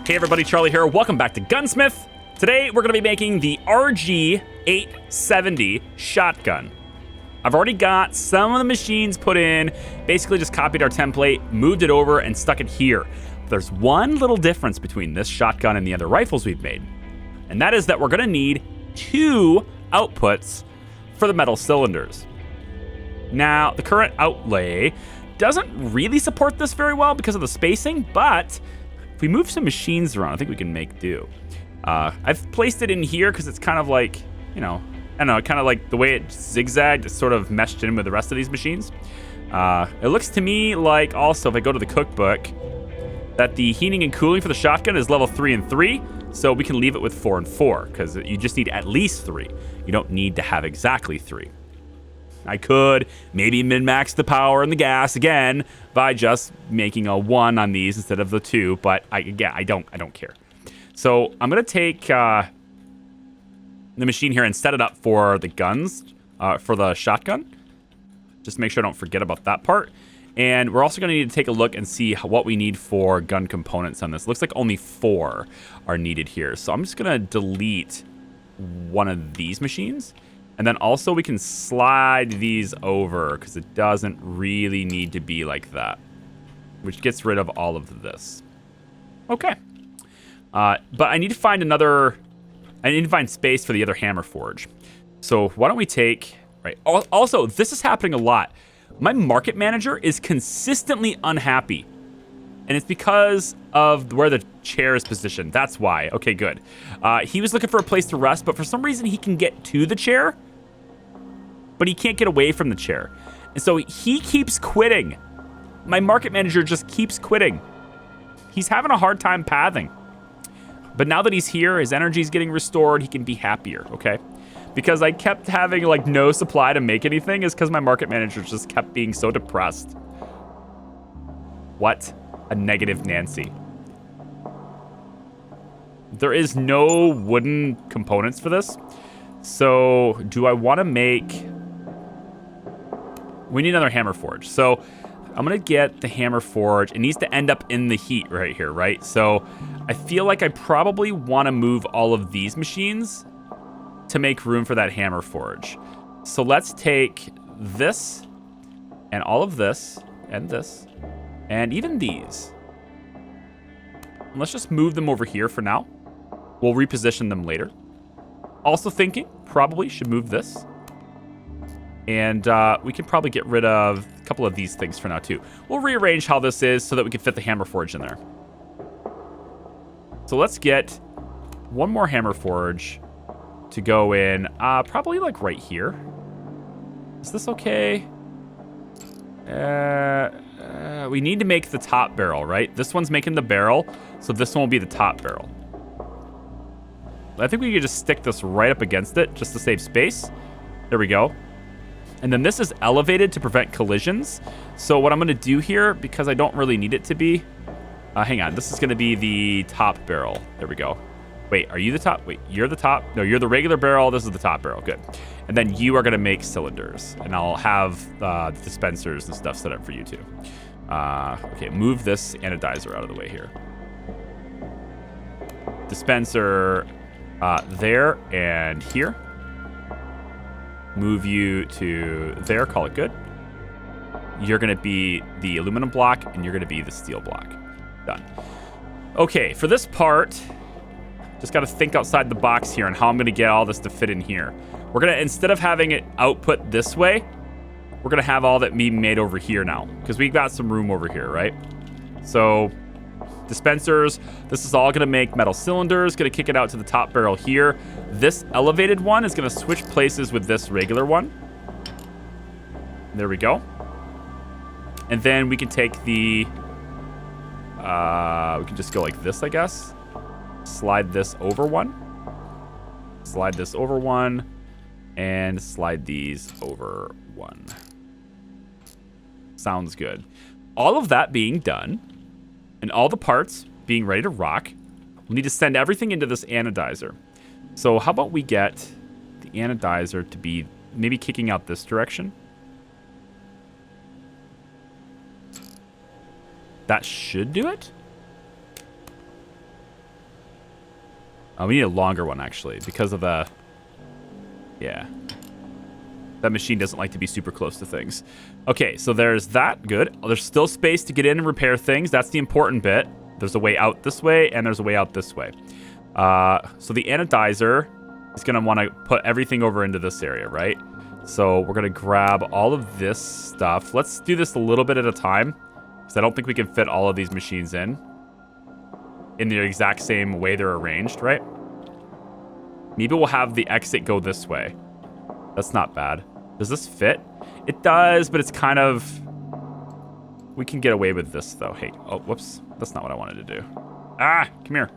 Hey everybody, Charlie here. Welcome back to Gunsmith. Today we're going to be making the RG870 shotgun. I've already got some of the machines put in, basically just copied our template, moved it over, and stuck it here. There's one little difference between this shotgun and the other rifles we've made, and that is that we're going to need 2 outputs for the metal cylinders. Now, the current outlay doesn't really support this very well because of the spacing, but if we move some machines around, I think we can make do. I've placed it in here because it's kind of like, you know, I don't know, kind of like the way it zigzagged, it's sort of meshed in with the rest of these machines. It looks to me like also, if I go to the cookbook, that the heating and cooling for the shotgun is level 3 and 3, so we can leave it with 4 and 4, because you just need at least 3. You don't need to have exactly 3. I could maybe min-max the power and the gas again by just making a 1 on these instead of the 2, but I don't care. So I'm gonna take the machine here and set it up for the guns, for the shotgun. Just make sure I don't forget about that part. And we're also gonna need to take a look and see what we need for gun components on this. Looks like only 4 are needed here. So I'm just gonna delete one of these machines. And then also we can slide these over because it doesn't really need to be like that, which gets rid of all of this. Okay. But I need to find space for the other hammer forge. So why don't we take, right. Also, this is happening a lot. My market manager is consistently unhappy. And it's because of where the chair is positioned. That's why. Okay, good. He was looking for a place to rest, but for some reason he can get to the chair, but he can't get away from the chair. And so he keeps quitting. My market manager just keeps quitting. He's having a hard time pathing. But now that he's here, his energy's getting restored, he can be happier, okay? Because I kept having like no supply to make anything is because my market manager just kept being so depressed. What a negative Nancy. There is no wooden components for this. So do I want to make... We need another hammer forge. So I'm going to get the hammer forge. It needs to end up in the heat right here, right? So I feel like I probably want to move all of these machines to make room for that hammer forge. So let's take this and all of this and even these. And let's just move them over here for now. We'll reposition them later. Also thinking, probably should move this. And we can probably get rid of a couple of these things for now too. We'll rearrange how this is so that we can fit the hammer forge in there. So let's get one more hammer forge to go in, probably like right here. Is this okay? We need to make the top barrel, right? This one's making the barrel, so this one will be the top barrel. I think we could just stick this right up against it just to save space. There we go. And then this is elevated to prevent collisions. So what I'm going to do here, because I don't really need it to be... hang on, this is going to be the top barrel. There we go. Wait, are you the top? Wait, you're the top? No, you're the regular barrel. This is the top barrel. Good. And then you are going to make cylinders. And I'll have dispensers and stuff set up for you too. Okay, move this anodizer out of the way here. Dispenser there and here. Move you to there, call it good. You're gonna be the aluminum block and you're gonna be the steel block. Done. Okay, for this part, just gotta think outside the box here on how I'm gonna get all this to fit in here. We're gonna, instead of having it output this way, we're gonna have all that be made over here now, because we've got some room over here, right? So, dispensers, this is all gonna make metal cylinders, gonna kick it out to the top barrel here. This elevated one is gonna switch places with this regular one. There we go. And then we can take the, we can just go like this, I guess. Slide this over one. Slide this over one. And slide these over one. Sounds good. All of that being done, and all the parts being ready to rock, we'll need to send everything into this anodizer. So how about we get the anodizer to be maybe kicking out this direction? That should do it. We need a longer one, actually, because of the... Yeah. That machine doesn't like to be super close to things. Okay, so there's that. Good. There's still space to get in and repair things. That's the important bit. There's a way out this way, and there's a way out this way. So the anodizer is going to want to put everything over into this area, right? So we're going to grab all of this stuff. Let's do this a little bit at a time, because I don't think we can fit all of these machines in the exact same way they're arranged, right? Maybe we'll have the exit go this way. That's not bad. Does this fit? It does, but it's kind of... We can get away with this, though. Hey, oh, whoops. That's not what I wanted to do. Ah, come here.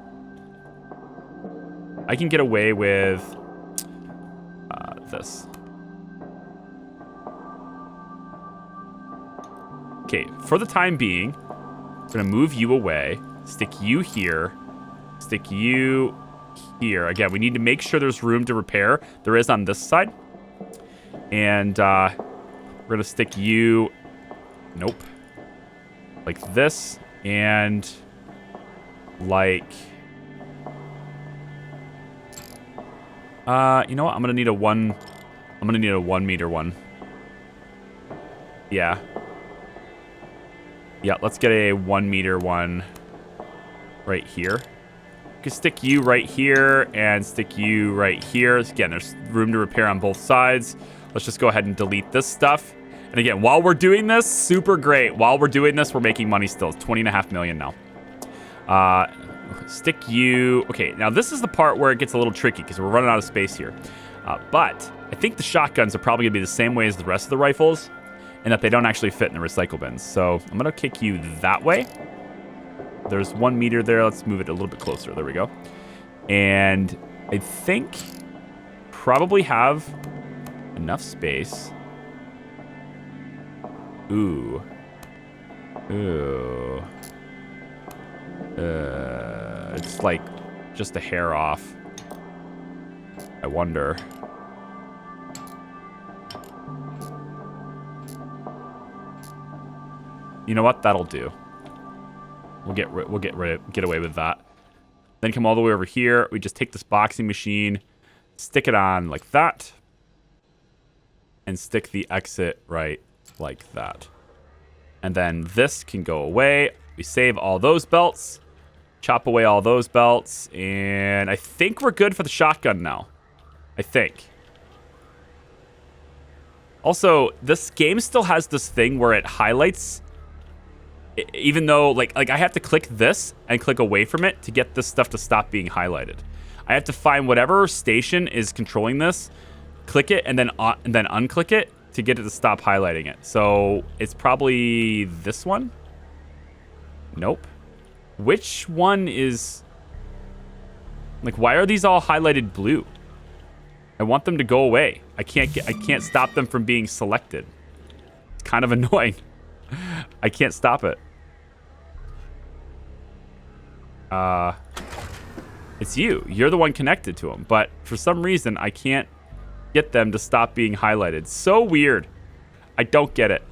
I can get away with this. Okay, for the time being, I'm going to move you away, stick you here, stick you here. Again, we need to make sure there's room to repair. There is on this side. And we're going to stick you... Nope. Like this, and like... you know what? I'm going to need a 1 meter one. Yeah. Yeah, let's get a 1 meter one right here. We can stick you right here and stick you right here. Again, there's room to repair on both sides. Let's just go ahead and delete this stuff. And again, while we're doing this, super great. While we're doing this, we're making money still. It's 20.5 million now. Stick you... Okay, now this is the part where it gets a little tricky because we're running out of space here. But I think the shotguns are probably going to be the same way as the rest of the rifles, and that they don't actually fit in the recycle bins. So I'm going to kick you that way. There's 1 meter there. Let's move it a little bit closer. There we go. And I think probably have enough space. Ooh. Ooh. It's like just a hair off. I wonder. You know what? That'll do. We'll get away with that. Then come all the way over here. We just take this boxing machine, stick it on like that, and stick the exit right like that. And then this can go away. We save all those belts, chop away all those belts, and I think we're good for the shotgun now. I think. Also, this game still has this thing where it highlights, even though like I have to click this and click away from it to get this stuff to stop being highlighted. I have to find whatever station is controlling this, click it, and then unclick it to get it to stop highlighting it. So it's probably this one. Nope. Which one is... Like, why are these all highlighted blue? I want them to go away. I can't stop them from being selected. It's kind of annoying. I can't stop it. It's you. You're the one connected to them. But for some reason, I can't get them to stop being highlighted. So weird. I don't get it.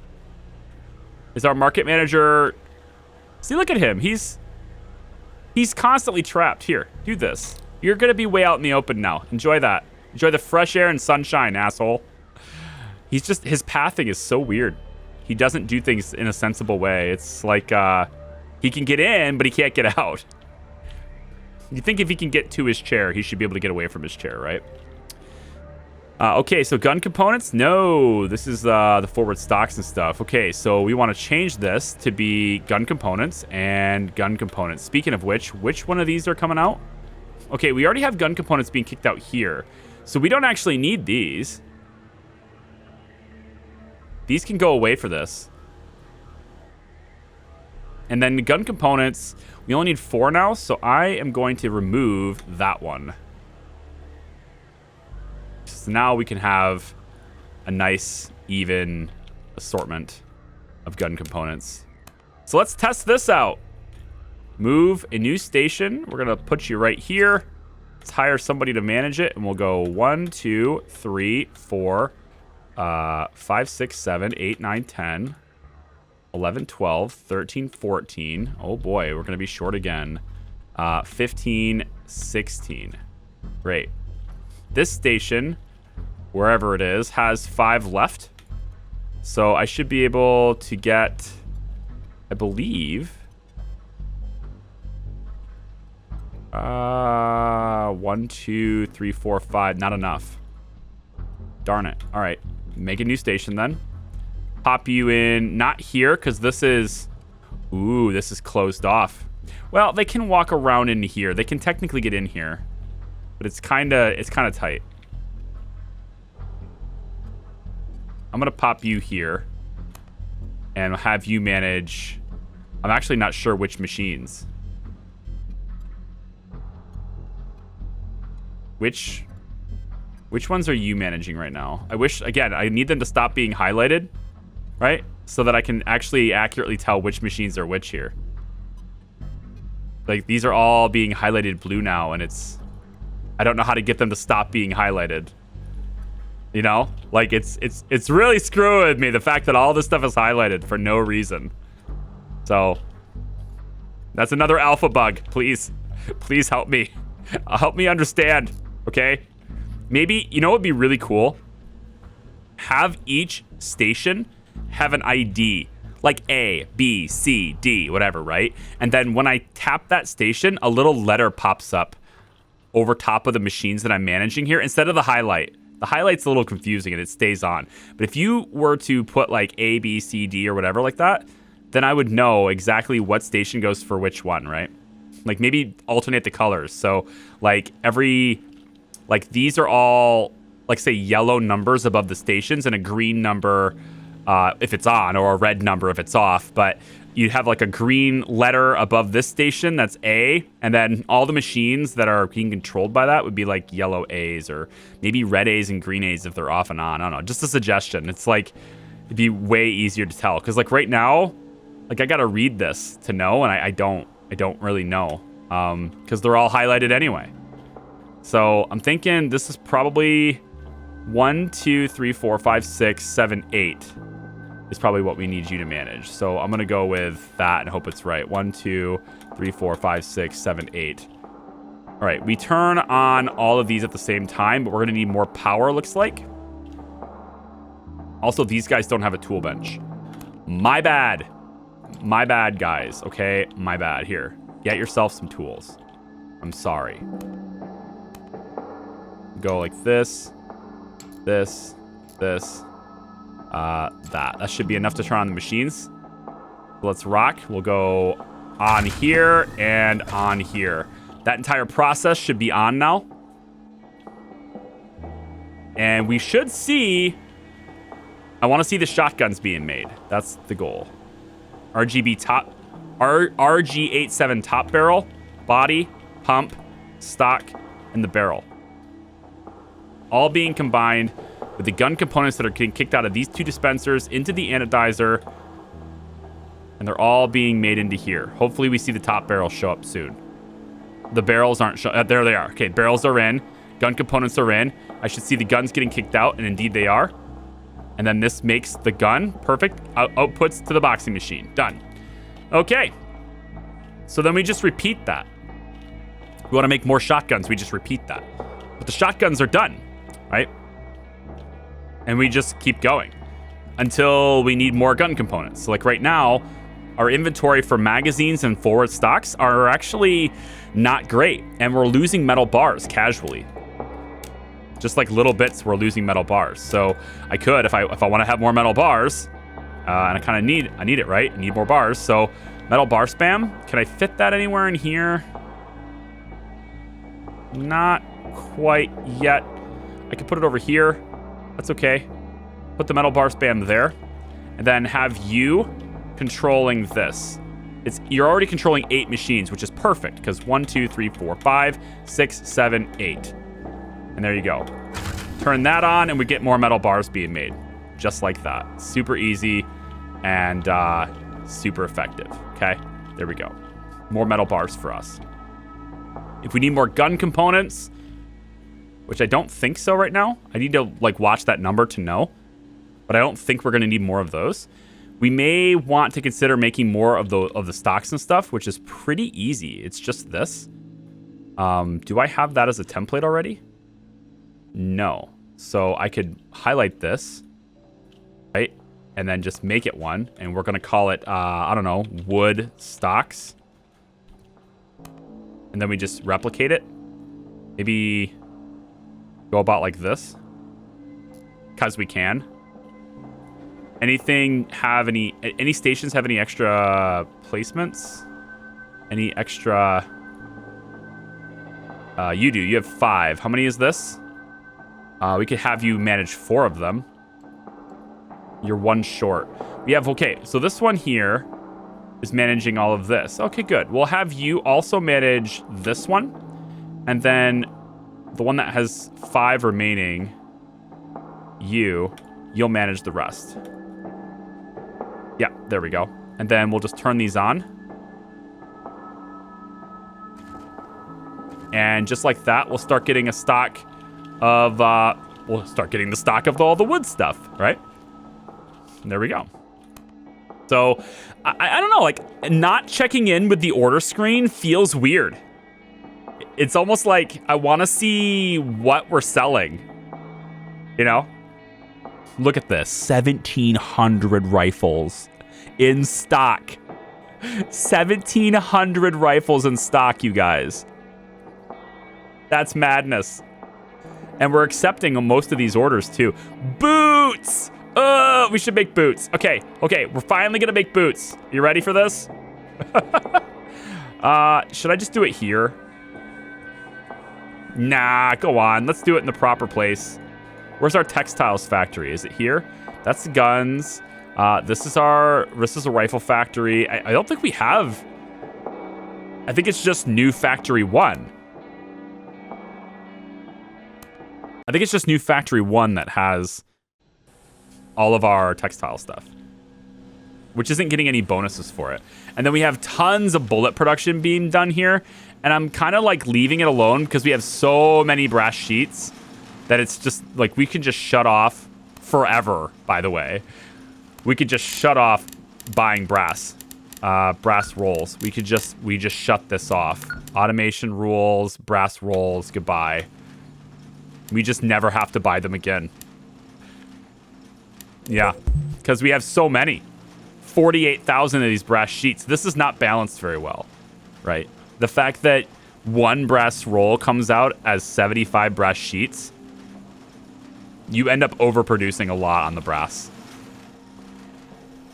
Is our market manager... See, look at him. He's constantly trapped. Here, do this. You're going to be way out in the open now. Enjoy that. Enjoy the fresh air and sunshine, asshole. He's just... His pathing is so weird. He doesn't do things in a sensible way. It's like he can get in, but he can't get out. You think if he can get to his chair, he should be able to get away from his chair, right? Okay, so gun components? No, this is the forward stocks and stuff. Okay, so we want to change this to be gun components and gun components. Speaking of which one of these are coming out? Okay, we already have gun components being kicked out here. So we don't actually need these. These can go away for this. And then the gun components, we only need 4 now, so I am going to remove that one. So now we can have a nice, even assortment of gun components. So let's test this out. Move a new station. We're going to put you right here. Let's hire somebody to manage it, and we'll go 1, 2, 3, 4, 5, 6, 7, 8, 9, 10, 11, 12, 13, 14. Oh boy, we're going to be short again. 15, 16. Great. This station, wherever it is, has 5 left. So I should be able to get, I believe, 1, 2, 3, 4, 5. Not enough. Darn it. All right. Make a new station then. Pop you in, not here, because this is, ooh, this is closed off. Well, they can walk around in here. They can technically get in here, but it's kind of tight. I'm going to pop you here and have you manage. I'm actually not sure which machines. Which ones are you managing right now? I wish, again, I need them to stop being highlighted, right? So that I can actually accurately tell which machines are which here. Like, these are all being highlighted blue now, and I don't know how to get them to stop being highlighted. You know? Like, it's really screwing with me, the fact that all this stuff is highlighted for no reason. So, that's another alpha bug. Please. Please help me. Help me understand, okay? Maybe, you know what would be really cool? Have each station have an ID. Like A, B, C, D, whatever, right? And then when I tap that station, a little letter pops up over top of the machines that I'm managing here instead of the highlight. The highlight's a little confusing and it stays on. But if you were to put like A, B, C, D or whatever like that, then I would know exactly what station goes for which one, right? Like maybe alternate the colors. So like these are all, like say yellow numbers above the stations and a green number if it's on, or a red number if it's off. But you'd have like a green letter above this station that's A, and then all the machines that are being controlled by that would be like yellow A's, or maybe red A's and green A's if they're off and on. I don't know, just a suggestion. It's like, it'd be way easier to tell, because like right now, like I gotta read this to know, and I don't really know, because they're all highlighted anyway. So I'm thinking this is probably 1, 2, 3, 4, 5, 6, 7, 8 is probably what we need you to manage. So I'm going to go with that and hope it's right. 1, 2, 3, 4, 5, 6, 7, 8. All right, we turn on all of these at the same time, but we're going to need more power, looks like. Also, these guys don't have a tool bench. My bad. My bad, guys. Okay, my bad. Here, get yourself some tools. I'm sorry. Go like this, this, this, that. That should be enough to turn on the machines. Let's rock. We'll go on here and on here. That entire process should be on now. And we should see, I want to see the shotguns being made. That's the goal. RG87 top barrel, body, pump, stock, and the barrel. All being combined with the gun components that are getting kicked out of these 2 dispensers into the anodizer. And they're all being made into here. Hopefully we see the top barrel show up soon. The barrels aren't there they are. Okay, barrels are in. Gun components are in. I should see the guns getting kicked out, and indeed they are. And then this makes the gun perfect. Outputs to the boxing machine. Done. Okay. So then we just repeat that. We want to make more shotguns. We just repeat that. But the shotguns are done, right? And we just keep going until we need more gun components. So like right now, our inventory for magazines and forward stocks are actually not great. And we're losing metal bars casually. Just like little bits, we're losing metal bars. So I could, if I want to have more metal bars, and I kind of need it, right? I need more bars. So metal bar spam, can I fit that anywhere in here? Not quite yet. I could put it over here. That's okay. Put the metal bar spam there, and then have you controlling this. You're already controlling 8 machines, which is perfect, because 1, 2, 3, 4, 5, 6, 7, 8. And there you go. Turn that on, and we get more metal bars being made. Just like that. Super easy and super effective. Okay, there we go. More metal bars for us. If we need more gun components, which I don't think so right now. I need to like watch that number to know. But I don't think we're going to need more of those. We may want to consider making more of the stocks and stuff, which is pretty easy. It's just this. Do I have that as a template already? No. So I could highlight this, right? And then just make it one. And we're going to call it, I don't know, wood stocks. And then we just replicate it. Maybe go about like this. Because we can. Any stations have any extra placements? Any extra... you do. You have 5. How many is this? We could have you manage 4 of them. You're 1 short. We have, okay, so this one here is managing all of this. Okay, good. We'll have you also manage this one. And then the one that has 5 remaining, you'll manage the rest. Yeah, there we go. And then we'll just turn these on. And just like that, we'll start getting a stock of, we'll start getting the stock of all the wood stuff, right? And there we go. So, I don't know, like, not checking in with the order screen feels weird. It's almost like I want to see what we're selling, you know? Look at this, 1,700 rifles in stock. 1,700 rifles in stock, you guys. That's madness. And we're accepting most of these orders too. Boots! We should make boots. Okay, we're finally gonna make boots. You ready for this? Should I just do it here? Nah, go on. Let's do it in the proper place. Where's our textiles factory? Is it here? That's the guns. This is a rifle factory. I don't think we have... I think it's just new factory 1. I think it's just new factory 1 that has all of our textile stuff, which isn't getting any bonuses for it. And then we have tons of bullet production being done here. And I'm kind of like leaving it alone because we have so many brass sheets that it's just like we can just shut off forever, by the way. We could just shut off buying brass rolls. We just shut this off. Automation rules, brass rolls, goodbye. We just never have to buy them again. Yeah, because we have so many. 48,000 of these brass sheets. This is not balanced very well, right? The fact that 1 brass roll comes out as 75 brass sheets, you end up overproducing a lot on the brass.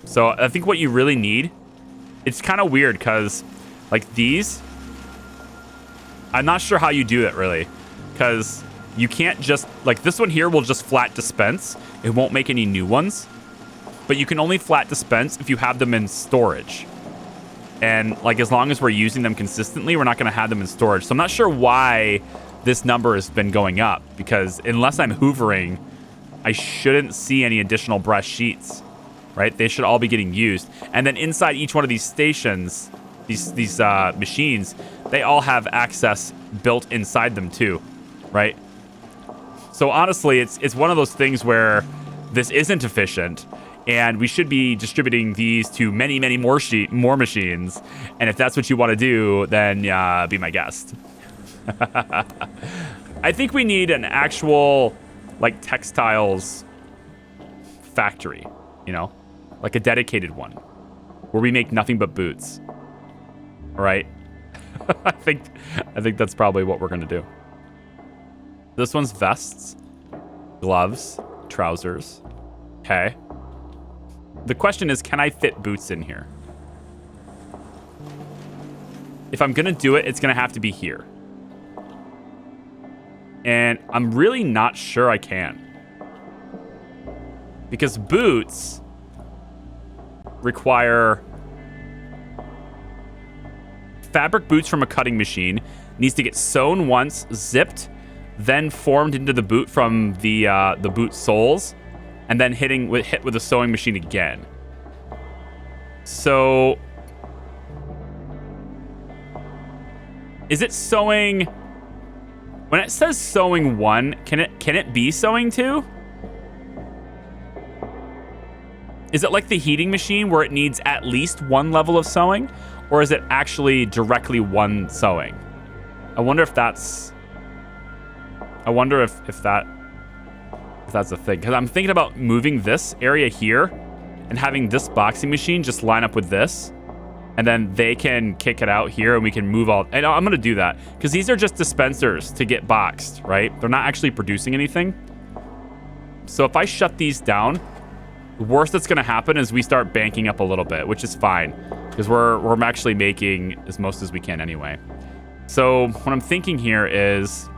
So I think what you really need, it's kind of weird because like these, I'm not sure how you do it really, because you can't just, like this one here will just flat dispense. It won't make any new ones, but you can only flat dispense if you have them in storage. And like as long as we're using them consistently, we're not going to have them in storage. So I'm not sure why this number has been going up, because unless I'm hoovering, I shouldn't see any additional brass sheets, right? They should all be getting used. And then inside each one of these stations, these machines, they all have access built inside them too, right? So honestly, it's one of those things where this isn't efficient, and we should be distributing these to many, many more machines. And if that's what you want to do, then be my guest. I think we need an actual, like, textiles factory, you know? Like a dedicated one, where we make nothing but boots. All right? I think that's probably what we're going to do. This one's vests, gloves, trousers. Okay. The question is, can I fit boots in here? If I'm going to do it, it's going to have to be here. And I'm really not sure I can. Because boots require fabric boots from a cutting machine. Needs to get sewn once, zipped, then formed into the boot from the boot soles, and then hit with a sewing machine again. So, is it sewing? When it says sewing 1, can it be sewing 2? Is it like the heating machine where it needs at least 1 level of sewing, or is it actually directly 1 sewing? I wonder if that's... I wonder if that's a thing. Because I'm thinking about moving this area here and having this boxing machine just line up with this. And then they can kick it out here and we can move all... And I'm going to do that. Because these are just dispensers to get boxed, right? They're not actually producing anything. So if I shut these down, the worst that's going to happen is we start banking up a little bit, which is fine. Because we're actually making as most as we can anyway. So what I'm thinking here is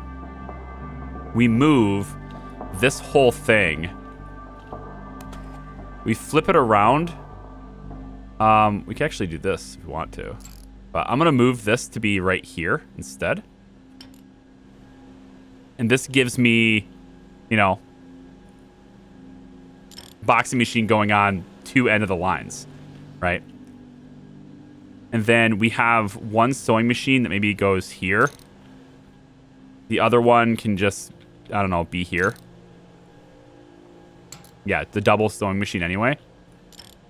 we move this whole thing. We flip it around. We can actually do this if we want to. But I'm going to move this to be right here instead. And this gives me, you know, boxing machine going on two end of the lines, right? And then we have one sewing machine that maybe goes here. The other one can just, I don't know, be here. Yeah, the double sewing machine anyway.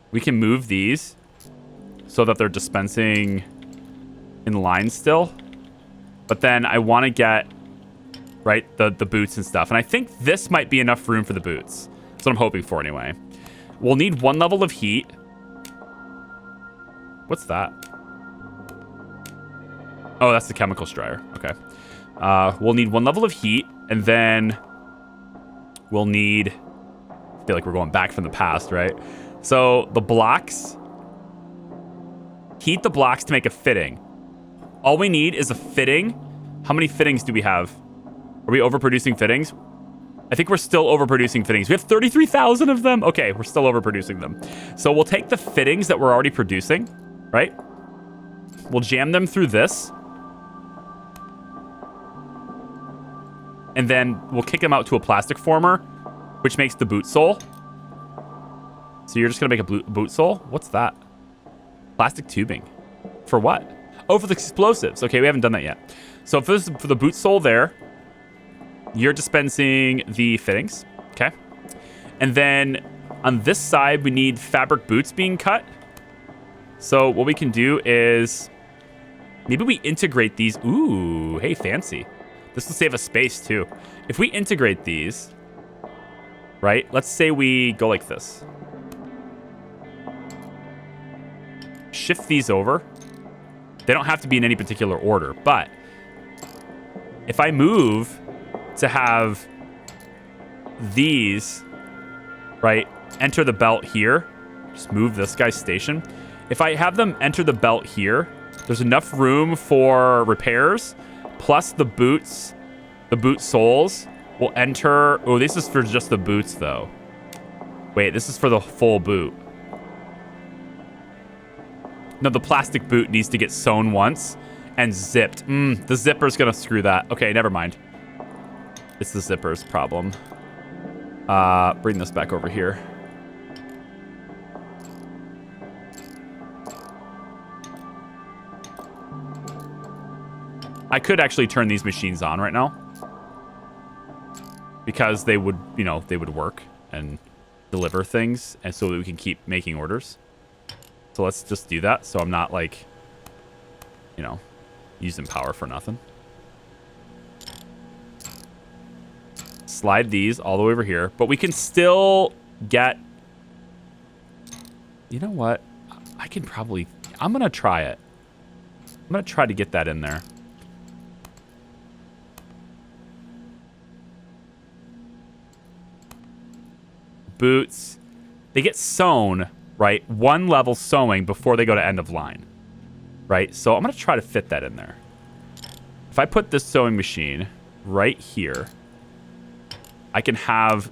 We can move these so that they're dispensing in line still. But then I want to get, right, the boots and stuff. And I think this might be enough room for the boots. That's what I'm hoping for anyway. We'll need one level of heat. What's that? Oh, that's the chemical dryer. Okay. We'll need one level of heat, and then we'll need... I feel like we're going back from the past, right? So the blocks... Heat the blocks to make a fitting. All we need is a fitting. How many fittings do we have? Are we overproducing fittings? I think we're still overproducing fittings. We have 33,000 of them. Okay, we're still overproducing them. So we'll take the fittings that we're already producing, right? We'll jam them through this. And then we'll kick them out to a plastic former, which makes the boot sole. So you're just going to make a boot sole? What's that? Plastic tubing. For what? Oh, for the explosives. Okay, we haven't done that yet. So for the boot sole there, you're dispensing the fittings. Okay. And then on this side, we need fabric boots being cut. So what we can do is maybe we integrate these. Ooh, hey, fancy. This will save us space too. If we integrate these, right? Let's say we go like this. Shift these over. They don't have to be in any particular order, but if I move to have these, right, enter the belt here, just move this guy's station. If I have them enter the belt here, there's enough room for repairs, plus the boots, the boot soles will enter. Oh, this is for just the boots though. Wait, this is for the full boot. No, the plastic boot needs to get sewn once and zipped. The zipper's gonna screw that. Okay, never mind. It's the zipper's problem. Bring this back over here. I could actually turn these machines on right now. Because they would, you know, they would work and deliver things. And so that we can keep making orders. So let's just do that. So I'm not like, you know, using power for nothing. Slide these all the way over here. But we can still get... You know what? I can probably... I'm going to try it. I'm going to try to get that in there. Boots. They get sewn, right? One level sewing before they go to end of line. Right? So I'm going to try to fit that in there. If I put this sewing machine right here... I can have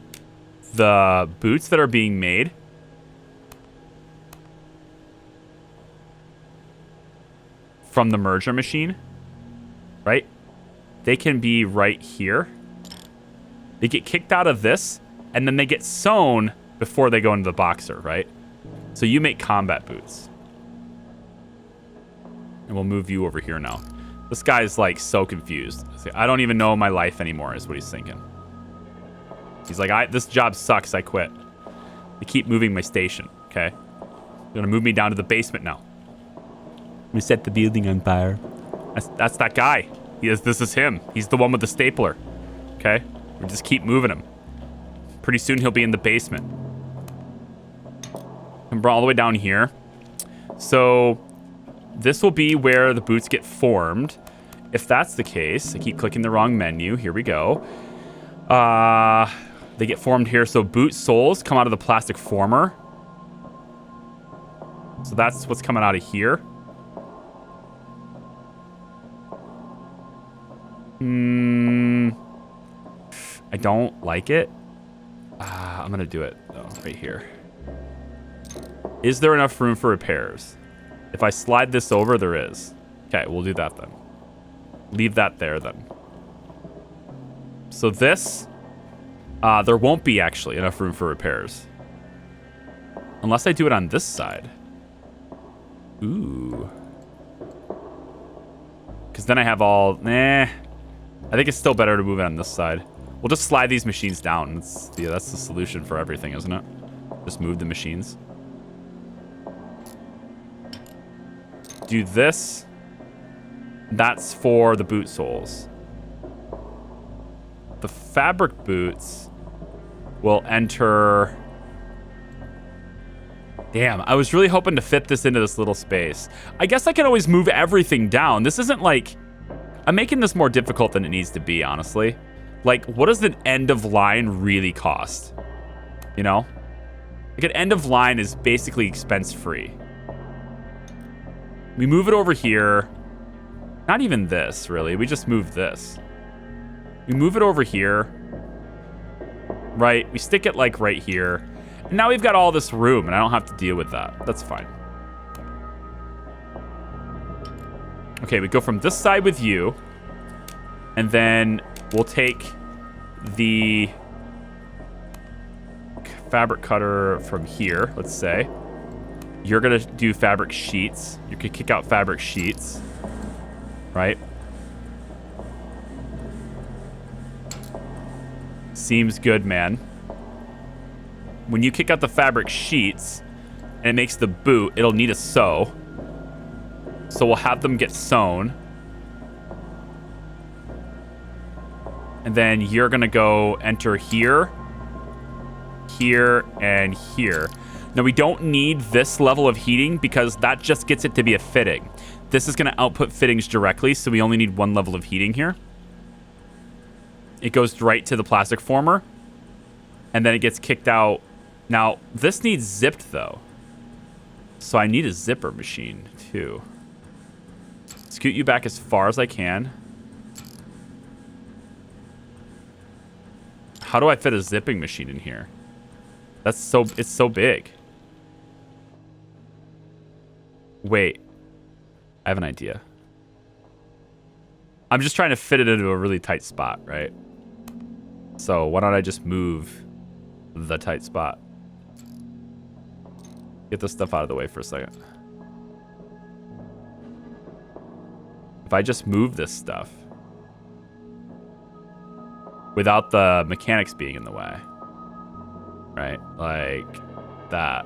the boots that are being made from the merger machine, right? They can be right here. They get kicked out of this, and then they get sewn before they go into the boxer, right? So you make combat boots. And we'll move you over here now. This guy's like so confused. I don't even know my life anymore is what he's thinking. He's like, this job sucks. I quit. They keep moving my station. Okay. They're going to move me down to the basement now. We set the building on fire. That's that guy. This is him. He's the one with the stapler. Okay? We just keep moving him. Pretty soon he'll be in the basement. And we're all the way down here. So this will be where the boots get formed. If that's the case, I keep clicking the wrong menu. Here we go. They get formed here. So boot soles come out of the plastic former. So that's what's coming out of here. I don't like it. I'm going to do it, though, right here. Is there enough room for repairs? If I slide this over, there is. Okay, we'll do that then. Leave that there then. So this, there won't be actually enough room for repairs. Unless I do it on this side. Ooh. Because then I have all, I think it's still better to move it on this side. We'll just slide these machines down. That's the solution for everything, isn't it? Just move the machines. Do this. That's for the boot soles. The fabric boots will enter... Damn, I was really hoping to fit this into this little space. I guess I can always move everything down. This isn't like... I'm making this more difficult than it needs to be, honestly. Like, what does an end of line really cost? You know? Like, an end of line is basically expense free. We move it over here. Not even this, really. We just move this. We move it over here. Right? We stick it, like, right here. And now we've got all this room, and I don't have to deal with that. That's fine. Okay, we go from this side with you. And then we'll take the fabric cutter from here, let's say. You're going to do fabric sheets. You could kick out fabric sheets. Right? Seems good, man. When you kick out the fabric sheets and it makes the boot, it'll need a sew. So we'll have them get sewn. And then you're going to go enter here, here, and here. Now, we don't need this level of heating because that just gets it to be a fitting. This is going to output fittings directly, so we only need one level of heating here. It goes right to the plastic former, and then it gets kicked out. Now, this needs zipped, though. So I need a zipper machine, too. Scoot you back as far as I can. How do I fit a zipping machine in here? It's so big. Wait. I have an idea. I'm just trying to fit it into a really tight spot, right? So why don't I just move the tight spot? Get this stuff out of the way for a second. If I just move this stuff without the mechanics being in the way, right? Like that.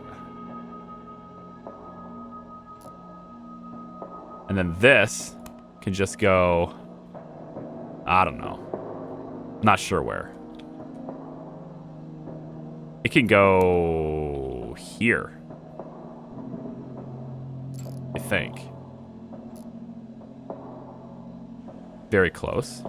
And then this can just go, I don't know. Not sure where. It can go here, I think. Very close.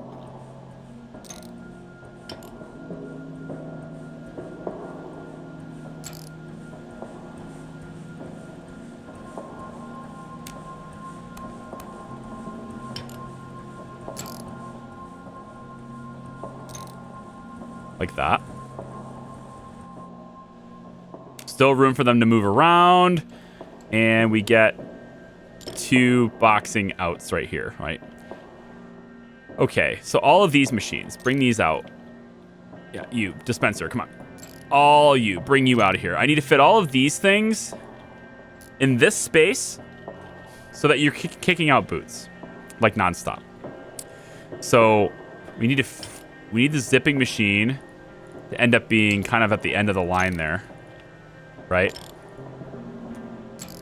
Like that. Still room for them to move around. And we get 2 boxing outs right here, right? Okay, so all of these machines, bring these out. Yeah, you, dispenser, come on. All you, bring you out of here. I need to fit all of these things in this space so that you're kicking out boots, like nonstop. So we need the zipping machine to end up being kind of at the end of the line there, right?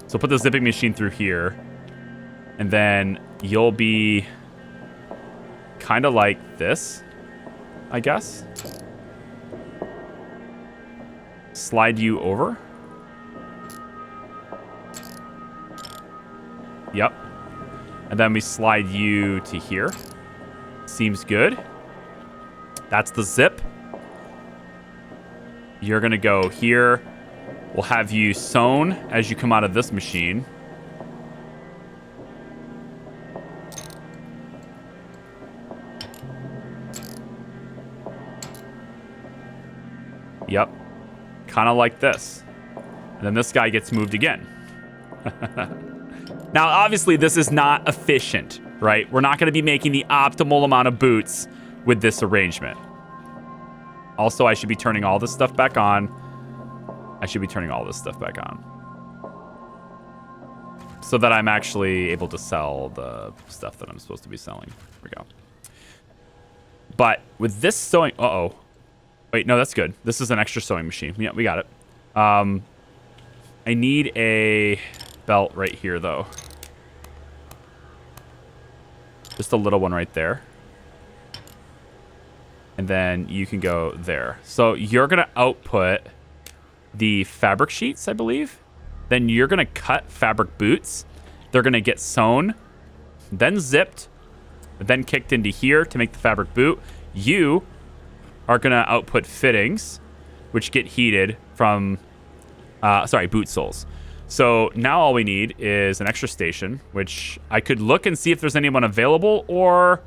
So put the zipping machine through here, and then you'll be kind of like this, I guess. Slide you over. Yep. And then we slide you to here. Seems good. That's the zip. You're going to go here. We'll have you sewn as you come out of this machine. Yep. Kind of like this. And then this guy gets moved again. Now, obviously, this is not efficient, right? We're not going to be making the optimal amount of boots with this arrangement. Also, I should be turning all this stuff back on. So that I'm actually able to sell the stuff that I'm supposed to be selling. Here we go. But with this sewing... Uh-oh. Wait, no, that's good. This is an extra sewing machine. Yeah, we got it. I need a belt right here, though. Just a little one right there. And then you can go there. So you're going to output the fabric sheets, I believe. Then you're going to cut fabric boots. They're going to get sewn, then zipped, then kicked into here to make the fabric boot. You are going to output fittings, which get heated from, boot soles. So now all we need is an extra station, which I could look and see if there's anyone available, or...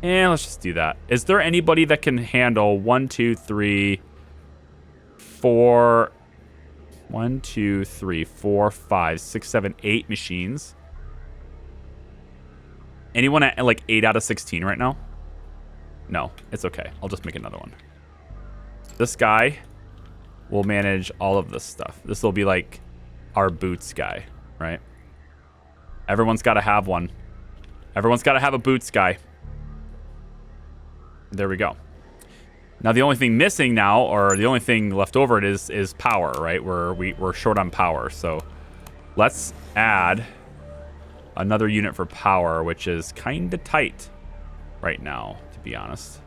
let's just do that. Is there anybody that can handle 1, 2, 3, 4... 1, 2, 3, 4, 5, 6, 7, 8 machines? Anyone at like 8 out of 16 right now? No, it's okay. I'll just make another one. This guy will manage all of this stuff. This will be like our boots guy, right? Everyone's got to have one. Everyone's got to have a boots guy. There we go. Now the only thing missing now, or the only thing left over, is power, right? We're short on power, so let's add another unit for power, which is kind of tight right now, to be honest.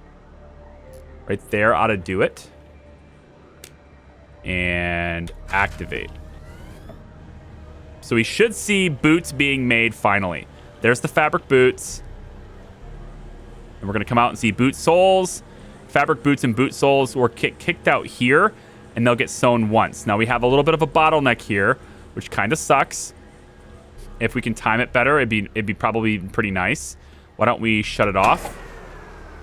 Right there ought to do it. And activate. So we should see boots being made finally. There's the fabric boots. And we're going to come out and see boot soles. Fabric boots and boot soles were kicked out here, and they'll get sewn once. Now we have a little bit of a bottleneck here, which kind of sucks. If we can time it better, it'd be probably pretty nice. Why don't we shut it off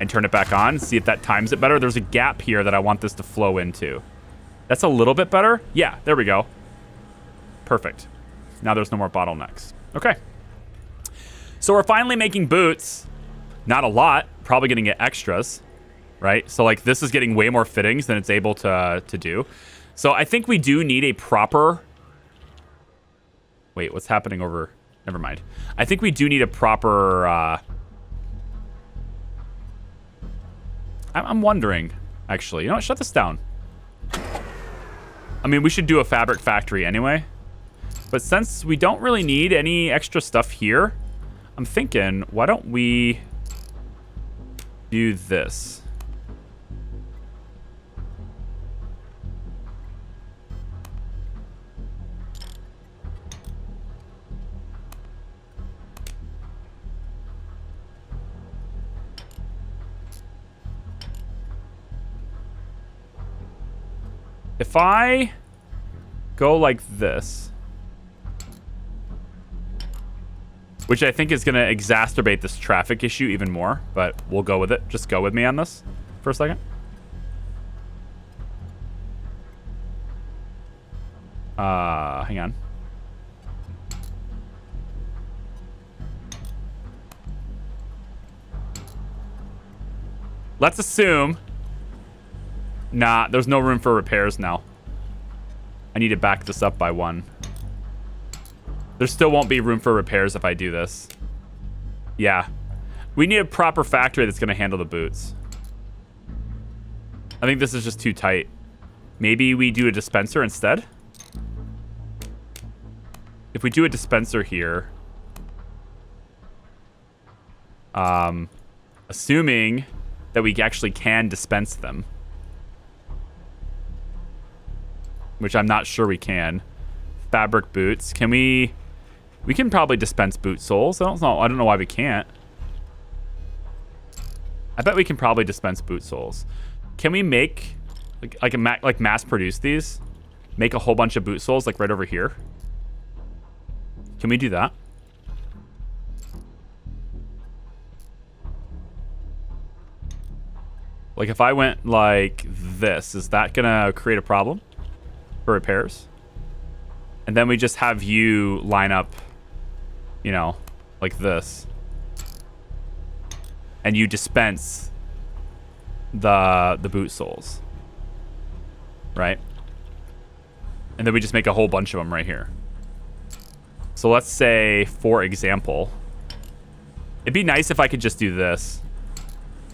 and turn it back on, see if that times it better. There's a gap here that I want this to flow into. That's a little bit better. Yeah, there we go. Perfect. Now there's no more bottlenecks. Okay. So we're finally making boots. Not a lot. Probably going to get extras, right? So like this is getting way more fittings than it's able to do. So I think we do need a proper... Wait, what's happening over... Never mind. I think we do need a proper... I'm wondering, actually. You know what? Shut this down. I mean, we should do a fabric factory anyway. But since we don't really need any extra stuff here, I'm thinking, why don't we do this? If I go like this, which I think is going to exacerbate this traffic issue even more, but we'll go with it. Just go with me on this for a second. Hang on. Let's assume... Nah, there's no room for repairs now. I need to back this up by 1. There still won't be room for repairs if I do this. Yeah. We need a proper factory that's going to handle the boots. I think this is just too tight. Maybe we do a dispenser instead? If we do a dispenser here... Assuming that we actually can dispense them. Which I'm not sure we can. Fabric boots. Can we... We can probably dispense boot soles. I don't know why we can't. I bet we can probably dispense boot soles. Can we make... Like mass produce these? Make a whole bunch of boot soles like right over here? Can we do that? Like if I went like this, is that gonna create a problem for repairs? And then we just have you line up, you know, like this. And you dispense the boot soles. Right? And then we just make a whole bunch of them right here. So let's say, for example, it'd be nice if I could just do this.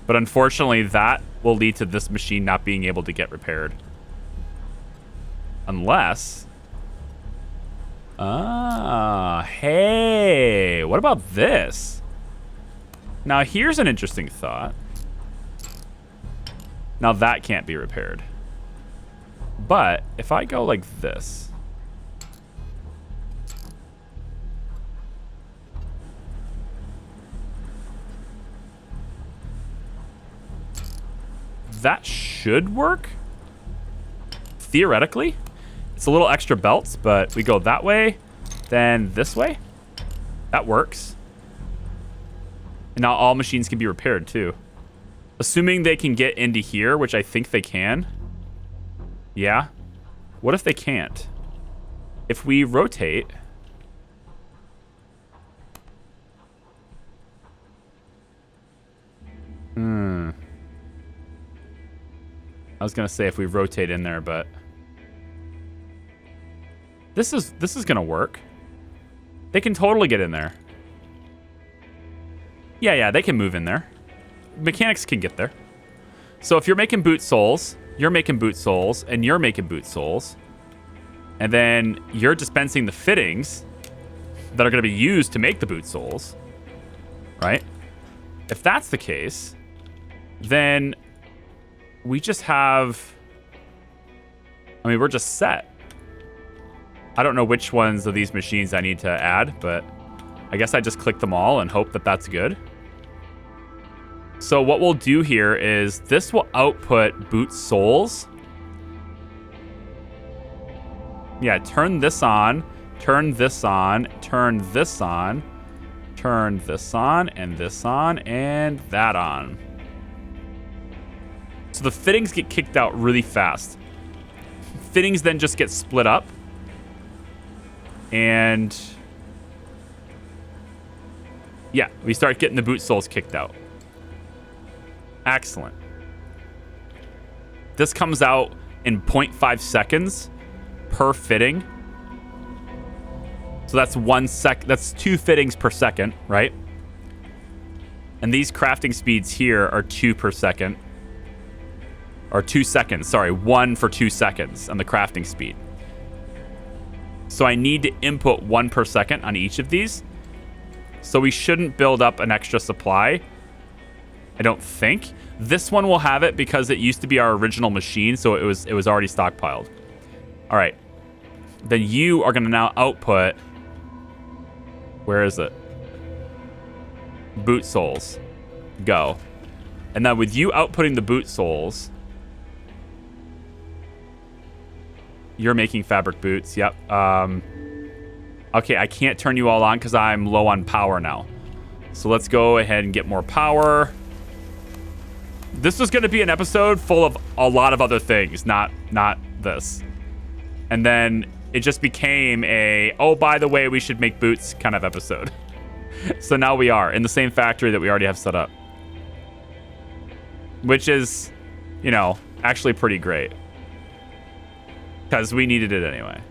But unfortunately, that will lead to this machine not being able to get repaired. Unless... hey, what about this? Now, here's an interesting thought. Now, that can't be repaired. But if I go like this... that should work. Theoretically. It's a little extra belts, but we go that way, then this way. That works. And now all machines can be repaired too. Assuming they can get into here, which I think they can. Yeah. What if they can't? If we rotate... I was gonna say if we rotate in there, but this is gonna work. They can totally get in there. Yeah, they can move in there. Mechanics can get there. So if you're making boot soles, you're making boot soles, and you're making boot soles, and then you're dispensing the fittings that are gonna be used to make the boot soles, right? If that's the case, then we just have... I mean, we're just set. I don't know which ones of these machines I need to add, but I guess I just click them all and hope that that's good. So what we'll do here is this will output boot soles. Yeah, turn this on, turn this on, turn this on, turn this on, and this on, and that on. So the fittings get kicked out really fast. Fittings then just get split up. And yeah, we start getting the boot soles kicked out. Excellent. This comes out in 0.5 seconds per fitting. So that's that's 2 fittings per second, right? And these crafting speeds here are 2 per second. Or 2 seconds, sorry, 1 for 2 seconds on the crafting speed. So I need to input 1 per second on each of these. So we shouldn't build up an extra supply. I don't think. This one will have it because it used to be our original machine, so it was already stockpiled. All right. Then you are going to now output... Where is it? Boot soles. Go. And then with you outputting the boot soles... You're making fabric boots. Yep. Okay, I can't turn you all on because I'm low on power now. So let's go ahead and get more power. This was going to be an episode full of a lot of other things, not this. And then it just became a, oh, by the way, we should make boots kind of episode. So now we are in the same factory that we already have set up. Which is, you know, actually pretty great. Because we needed it anyway.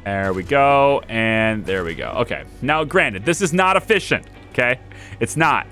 There we go. And there we go. Okay. Now, granted, this is not efficient. Okay? It's not.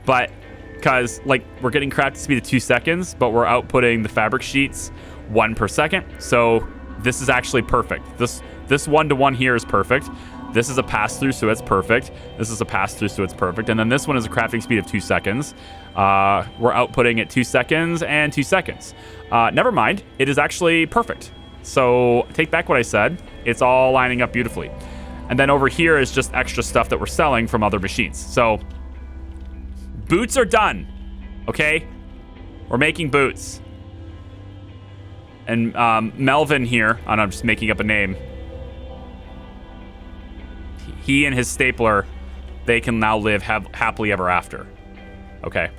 But because, like, we're getting crafting speed at 2 seconds, but we're outputting the fabric sheets 1 per second. So this is actually perfect. This 1-to-1 here is perfect. This is a pass-through, so it's perfect. This is a pass-through, so it's perfect. And then this one is a crafting speed of 2 seconds. We're outputting at 2 seconds and 2 seconds. Never mind. It is actually perfect. So take back what I said. It's all lining up beautifully. And then over here is just extra stuff that we're selling from other machines. So boots are done. Okay? We're making boots. And Melvin here, and I'm just making up a name. He and his stapler, they can now live happily ever after. Okay.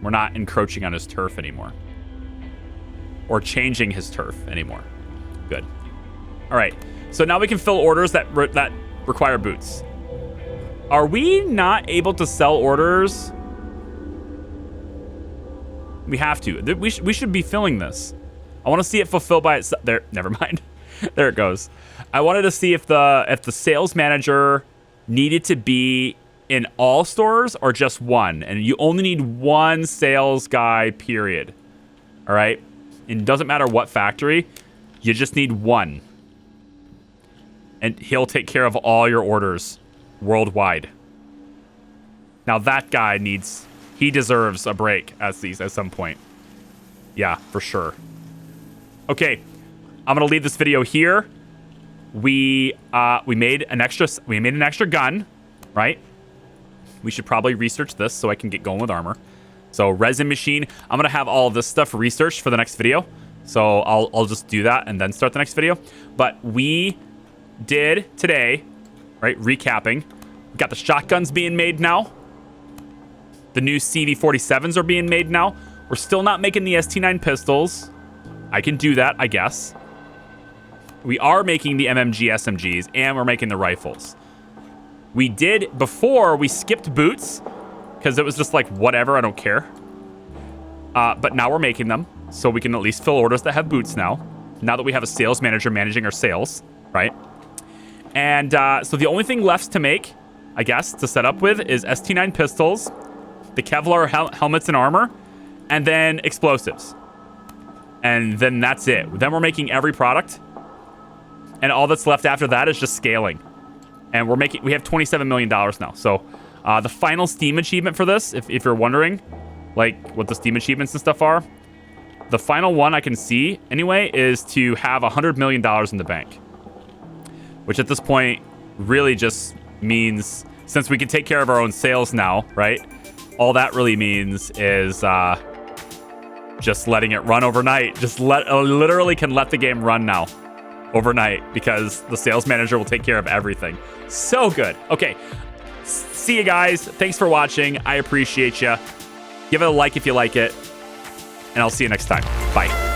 We're not encroaching on his turf anymore. Or changing his turf anymore. Good. All right. So now we can fill orders that require boots. Are we not able to sell orders? We have to. We should be filling this. I want to see it fulfilled by itself. There, never mind. There it goes. I wanted to see if the sales manager needed to be in all stores or just one. And you only need one sales guy, period. All right? It doesn't matter what factory. You just need one. And he'll take care of all your orders worldwide. Now that guy he deserves a break at some point. Yeah, for sure. Okay, I'm gonna leave this video here. We made an extra gun, right? We should probably research this so I can get going with armor. So resin machine, I'm gonna have all of this stuff researched for the next video. So I'll just do that and then start the next video. But we did today, right? Recapping. We got the shotguns being made now. The new CV-47s are being made now. We're still not making the ST9 pistols. I can do that, I guess. We are making the MMG SMGs, and we're making the rifles. We did, before, we skipped boots, because it was just like, whatever, I don't care. But now we're making them, so we can at least fill orders that have boots now that we have a sales manager managing our sales, right? And so the only thing left to make, I guess, to set up with is ST9 pistols, the Kevlar helmets and armor, and then explosives. And then that's it. Then we're making every product. And all that's left after that is just scaling. And we have $27 million now. So the final Steam achievement for this, if you're wondering, like what the Steam achievements and stuff are, the final one I can see anyway is to have $100 million in the bank. Which at this point really just means, since we can take care of our own sales now, right? All that really means is just letting it run overnight. Just literally can let the game run now overnight because the sales manager will take care of everything. So good. Okay. See you guys. Thanks for watching. I appreciate you. Give it a like if you like it. And I'll see you next time. Bye.